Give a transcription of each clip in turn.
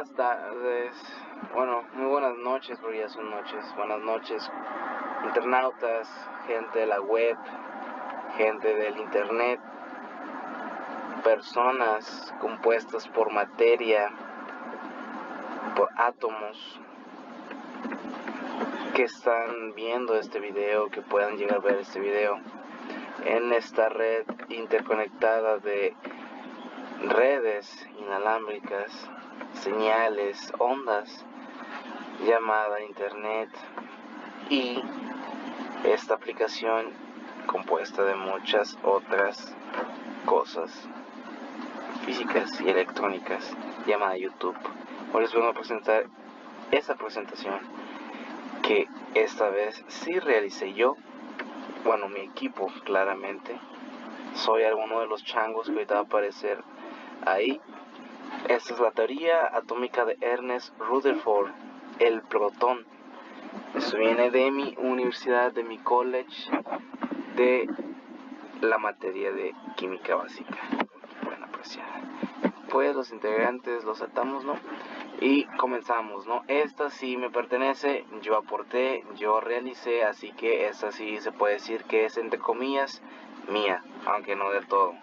buenas tardes, bueno, muy buenas noches, porque ya son noches. Buenas noches, internautas, gente de la web, gente del internet, personas compuestas por materia, por átomos, que están viendo este video, que puedan llegar a ver este video en esta red interconectada de redes inalámbricas, señales, ondas, llamada internet, y esta aplicación compuesta de muchas otras cosas físicas y electrónicas llamada YouTube. Hoy les vengo a presentar esta presentación que esta vez sí realicé yo, bueno, mi equipo claramente. Soy alguno de los changos que ahorita va a aparecer ahí. Esta es la teoría atómica de Ernest Rutherford, el protón. Esto viene de mi universidad, de mi college, de la materia de química básica. Pueden apreciar. Pues los integrantes los atamos, ¿no? Y comenzamos, ¿no? Esta sí me pertenece, yo aporté, yo realicé, así que esta sí se puede decir que es, entre comillas, mía, aunque no del todo.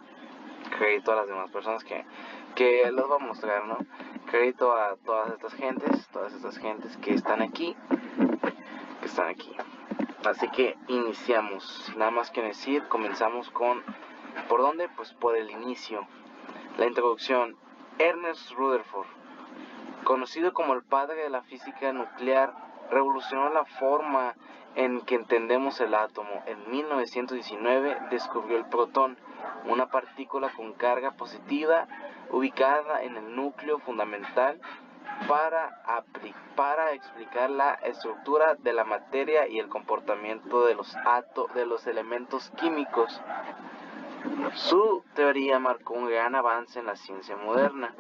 Crédito a las demás personas que los va a mostrar, ¿no? Crédito a todas estas gentes que están aquí, Así que iniciamos, nada más que decir, comenzamos con, ¿por dónde? Pues por el inicio. La introducción. Ernest Rutherford, conocido como el padre de la física nuclear, revolucionó la forma en que entendemos el átomo. En 1919 descubrió el protón, una partícula con carga positiva ubicada en el núcleo fundamental para explicar la estructura de la materia y el comportamiento de los elementos químicos. Su teoría marcó un gran avance en la ciencia moderna.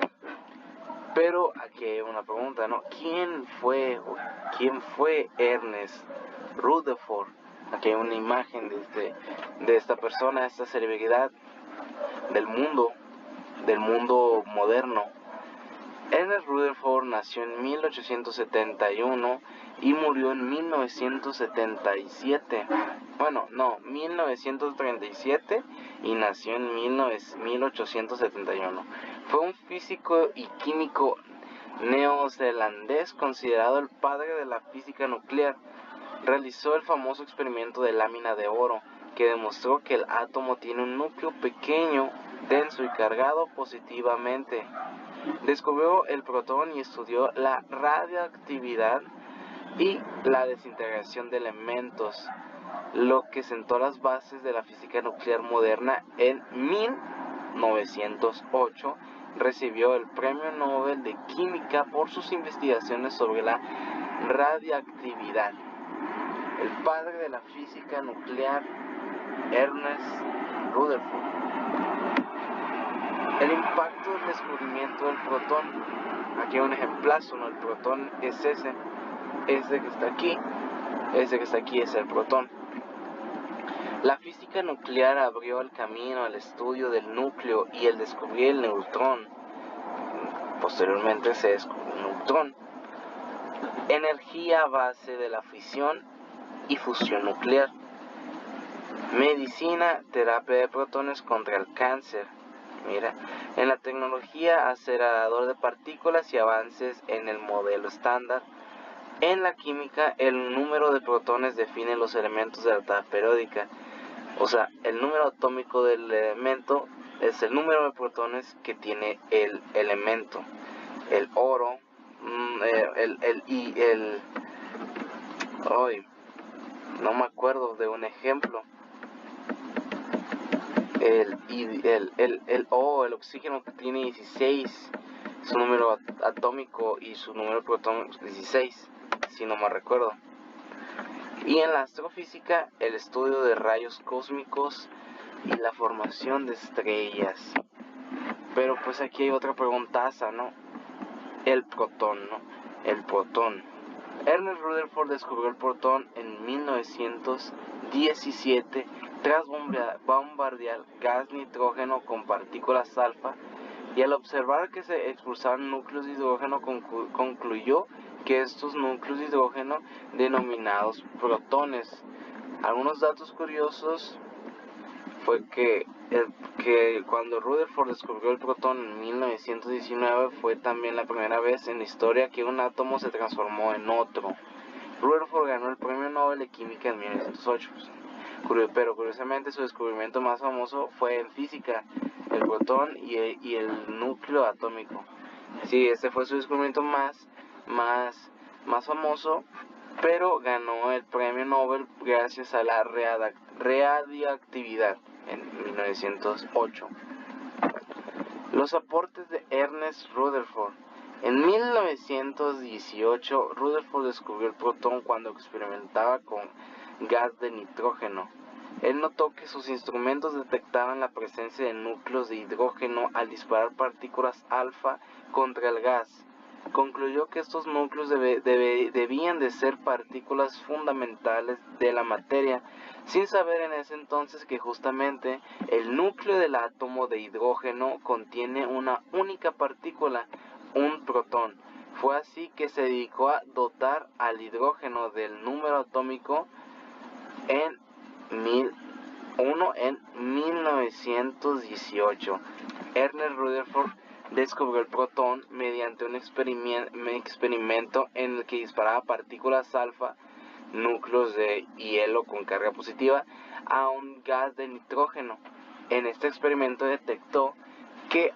Pero aquí hay una pregunta, ¿no? ¿Quién fue Ernest Rutherford? Aquí hay una imagen de esta persona, esta celebridad del mundo moderno. Ernest Rutherford nació en 1871 y murió en 1977. Bueno, no, 1937 y nació en 1871. Fue un físico y químico neozelandés considerado el padre de la física nuclear. Realizó el famoso experimento de lámina de oro, que demostró que el átomo tiene un núcleo pequeño, denso y cargado positivamente. Descubrió el protón y estudió la radioactividad y la desintegración de elementos, lo que sentó las bases de la física nuclear moderna. En 1908 recibió el Premio Nobel de Química por sus investigaciones sobre la radiactividad. El padre de la física nuclear, Ernest Rutherford. El impacto del descubrimiento del protón. Aquí hay un ejemplazo, ¿no? El protón es ese que está aquí. Ese que está aquí es el protón. La física nuclear abrió el camino al estudio del núcleo y el descubrir el neutrón. Posteriormente se descubrió el neutrón. Energía a base de la fisión y fusión nuclear. Medicina, terapia de protones contra el cáncer. Mira, en la tecnología, acelerador de partículas y avances en el modelo estándar. En la química, el número de protones define los elementos de la tabla periódica. O sea, el número atómico del elemento es el número de protones que tiene el elemento. El oro, no me acuerdo de un ejemplo. El oxígeno que tiene 16, su número atómico, y su número de protón 16, si no me recuerdo. Y en la astrofísica, el estudio de rayos cósmicos y la formación de estrellas. Pero pues aquí hay otra preguntaza, ¿no? El protón, ¿no? El protón. Ernest Rutherford descubrió el protón en 1917 tras bombardear gas nitrógeno con partículas alfa y al observar que se expulsaban núcleos de hidrógeno concluyó que estos núcleos de hidrógeno denominados protones. Algunos datos curiosos fue que cuando Rutherford descubrió el protón en 1919 fue también la primera vez en la historia que un átomo se transformó en otro. Rutherford ganó el premio Nobel de Química en 1908, pero curiosamente su descubrimiento más famoso fue en física, el protón y el núcleo atómico. Sí, este fue su descubrimiento más famoso, pero ganó el premio Nobel gracias a la radiactividad en 1908. Los aportes de Ernest Rutherford. En 1918, Rutherford descubrió el protón cuando experimentaba con gas de nitrógeno. Él notó que sus instrumentos detectaban la presencia de núcleos de hidrógeno al disparar partículas alfa contra el gas. Concluyó que estos núcleos debían de ser partículas fundamentales de la materia, sin saber en ese entonces que justamente el núcleo del átomo de hidrógeno contiene una única partícula, un protón. Fue así que se dedicó a dotar al hidrógeno del número atómico en 1918. Ernest Rutherford descubrió el protón mediante un experimento en el que disparaba partículas alfa, núcleos de hielo con carga positiva, a un gas de nitrógeno. En este experimento detectó que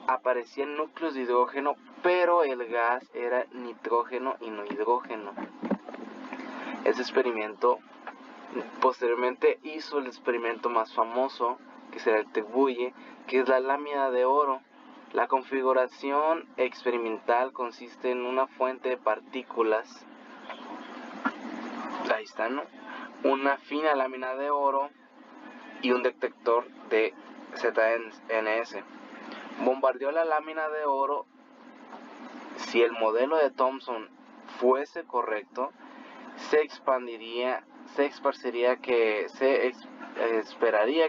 aparecían núcleos de hidrógeno, pero el gas era nitrógeno y no hidrógeno. Ese experimento posteriormente hizo el experimento más famoso que se le atribuye, que es la lámina de oro. La configuración experimental consiste en una fuente de partículas, ahí está, ¿no?, una fina lámina de oro y un detector de ZNS. Bombardeó la lámina de oro. Si el modelo de Thomson fuese correcto, se esperaría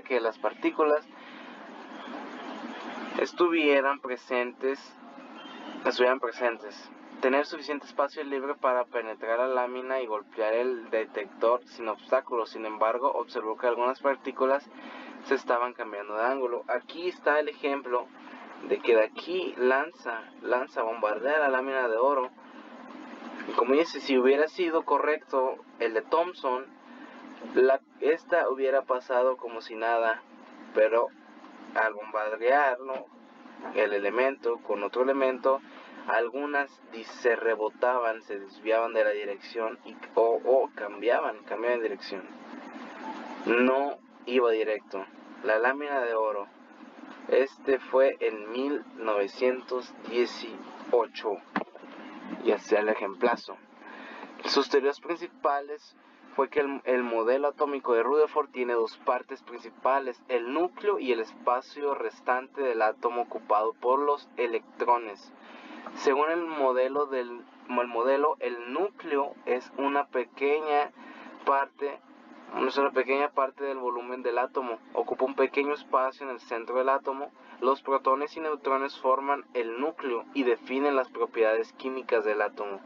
que las partículas estuvieran presentes. Tener suficiente espacio libre para penetrar la lámina y golpear el detector sin obstáculos. Sin embargo, observó que algunas partículas se estaban cambiando de ángulo. Aquí está el ejemplo de que de aquí bombardea la lámina de oro. Y como dice, si hubiera sido correcto el de Thomson, esta hubiera pasado como si nada, pero al bombardearlo el elemento con otro elemento, algunas se rebotaban, se desviaban de la dirección o cambiaban de dirección. No iba directo. La lámina de oro. Este fue en 1918. Y hacia el ejemplazo. Sus teorías principales fue que el modelo atómico de Rutherford tiene dos partes principales, el núcleo y el espacio restante del átomo ocupado por los electrones. Según el modelo, el núcleo es una pequeña parte del volumen del átomo, ocupa un pequeño espacio en el centro del átomo. Los protones y neutrones forman el núcleo y definen las propiedades químicas del átomo.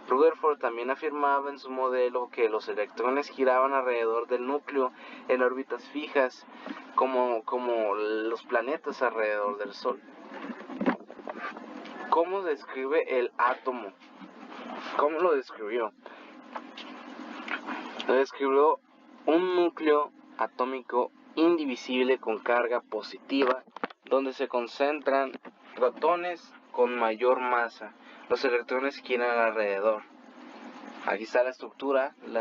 Rutherford también afirmaba en su modelo que los electrones giraban alrededor del núcleo en órbitas fijas, como los planetas alrededor del Sol. ¿Cómo describe el átomo? ¿Cómo lo describió? Lo describió un núcleo atómico indivisible con carga positiva, donde se concentran protones con mayor masa. Los electrones giran alrededor. Aquí está la estructura del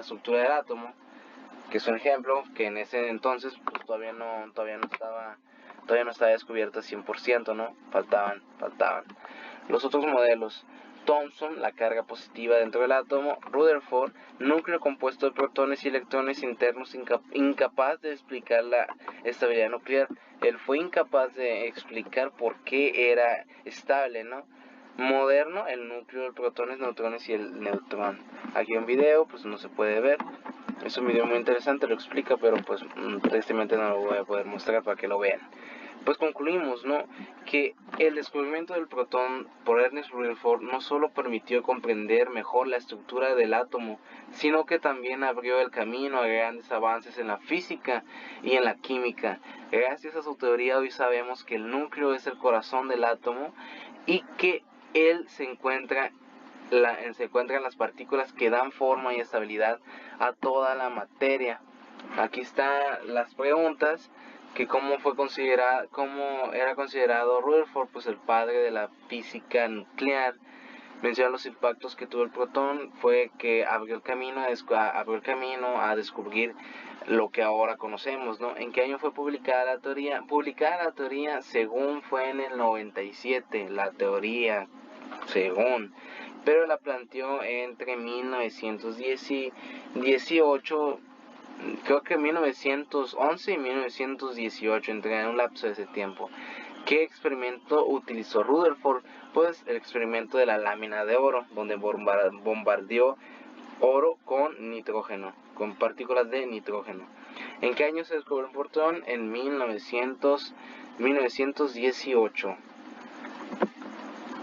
átomo, que es un ejemplo que en ese entonces pues, todavía no estaba descubierta 100%, ¿no? Faltaban. Los otros modelos: Thomson, la carga positiva dentro del átomo; Rutherford, núcleo compuesto de protones y electrones internos, incapaz de explicar la estabilidad nuclear. Él fue incapaz de explicar por qué era estable, ¿no? Moderno, el núcleo de protones, neutrones y el neutrón. Aquí un video, pues no se puede ver. Es un video muy interesante, lo explica, pero pues tristemente no lo voy a poder mostrar para que lo vean. pues concluimos, ¿no?, que el descubrimiento del protón por Ernest Rutherford no solo permitió comprender mejor la estructura del átomo, sino que también abrió el camino a grandes avances en la física y en la química. Gracias a su teoría hoy sabemos que el núcleo es el corazón del átomo y que él se encuentra en las partículas que dan forma y estabilidad a toda la materia. Aquí están las preguntas, que cómo era considerado Rutherford, pues el padre de la física nuclear. Menciona los impactos que tuvo el protón, fue que abrió el camino a descubrir lo que ahora conocemos, ¿no? ¿En qué año fue publicada la teoría? Publicada la teoría, según, fue en el 97, la teoría, según, pero la planteó entre 1918, creo que 1911 y 1918, entre un lapso de ese tiempo. ¿Qué experimento utilizó Rutherford? Pues el experimento de la lámina de oro, donde bombardeó oro con nitrógeno, con partículas de nitrógeno. ¿En qué año se descubrió el protón? En 1918.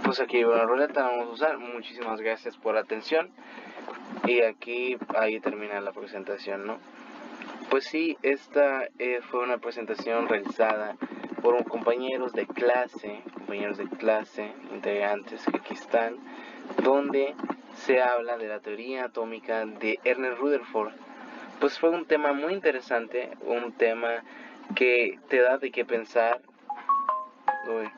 Pues aquí la ruleta la vamos a usar. Muchísimas gracias por la atención. Y ahí termina la presentación, ¿no? Pues sí, esta fue una presentación realizada por compañeros de clase, integrantes que aquí están, donde se habla de la teoría atómica de Ernest Rutherford. Pues fue un tema muy interesante, un tema que te da de qué pensar. Uy.